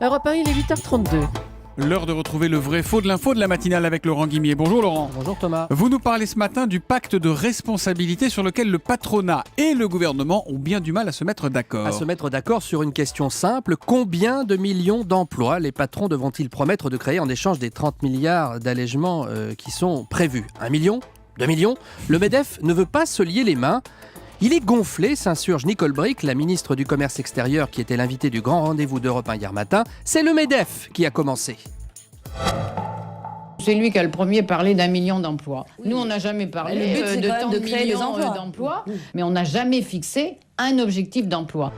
Europe 1, il est 8h32. L'heure de retrouver le vrai faux de l'info de la matinale avec Laurent Guimier. Bonjour Laurent. Bonjour Thomas. Vous nous parlez ce matin du pacte de responsabilité sur lequel le patronat et le gouvernement ont bien du mal à se mettre d'accord. À se mettre d'accord sur une question simple. Combien de millions d'emplois les patrons devront-ils promettre de créer en échange des 30 milliards d'allègements qui sont prévus? 1 million? 2 millions? Le MEDEF ne veut pas se lier les mains. Il est gonflé, s'insurge Nicole Bricq, la ministre du Commerce extérieur qui était l'invitée du grand rendez-vous d'Europe 1 hier matin. C'est le MEDEF qui a commencé. C'est lui qui a le premier parlé d'1 million d'emplois. Oui. Nous, on n'a jamais parlé le but, c'est de quand même tant de de créer des millions emplois. d'emplois, mais on n'a jamais fixé un objectif d'emploi.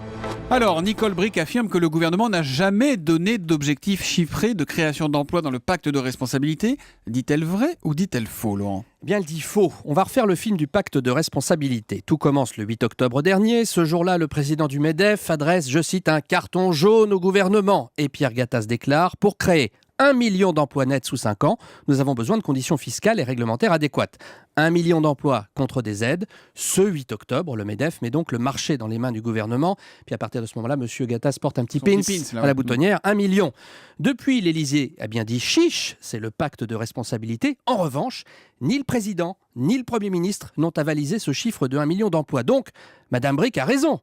Alors, Nicole Bricq affirme que le gouvernement n'a jamais donné d'objectif chiffré de création d'emplois dans le pacte de responsabilité. Dit-elle vrai ou dit-elle faux, Laurent ? Eh bien, elle dit faux. On va refaire le film du pacte de responsabilité. Tout commence le 8 octobre dernier. Ce jour-là, le président du MEDEF adresse, je cite, un carton jaune au gouvernement. Et Pierre Gattaz déclare, pour créer 1 million d'emplois nets sous 5 ans, nous avons besoin de conditions fiscales et réglementaires adéquates. 1 million d'emplois contre des aides. Ce 8 octobre, le MEDEF met donc le marché dans les mains du gouvernement. Puis à partir de ce moment-là, M. Gattaz porte un petit pins à la boutonnière. 1 million. Depuis, l'Élysée a bien dit chiche, c'est le pacte de responsabilité. En revanche, ni le président, ni le Premier ministre n'ont avalisé ce chiffre de 1 million d'emplois. Donc, Mme Bricq a raison.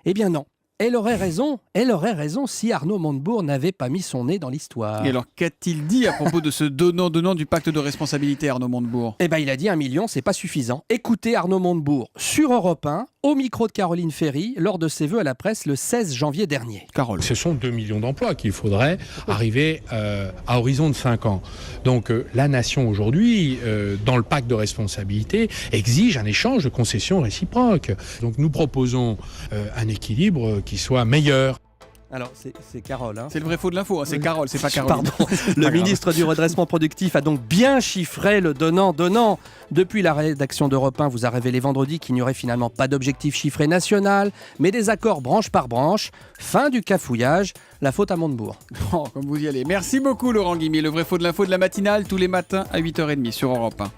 Eh bien non. Elle aurait raison si Arnaud Montebourg n'avait pas mis son nez dans l'histoire. Et alors, qu'a-t-il dit à propos de ce donnant-donnant du pacte de responsabilité, Arnaud Montebourg ? Eh bien, il a dit 1 million, c'est pas suffisant. Écoutez Arnaud Montebourg sur Europe 1, au micro de Caroline Ferry, lors de ses vœux à la presse le 16 janvier dernier. Carole. Ce sont 2 millions d'emplois qu'il faudrait arriver à horizon de 5 ans. Donc la nation aujourd'hui, dans le pacte de responsabilité, exige un échange de concessions réciproques. Donc nous proposons un équilibre qui soit meilleur. Alors, c'est Carole. C'est le vrai faux de l'info, hein. C'est Carole, c'est pas Caroline. Pardon. Le ministre du redressement productif a donc bien chiffré le donnant-donnant. Depuis, la rédaction d'Europe 1 vous a révélé vendredi qu'il n'y aurait finalement pas d'objectif chiffré national, mais des accords branche par branche. Fin du cafouillage, la faute à Montebourg. Bon, comme vous y allez. Merci beaucoup Laurent Guimier. Le vrai faux de l'info de la matinale, tous les matins à 8h30 sur Europe 1.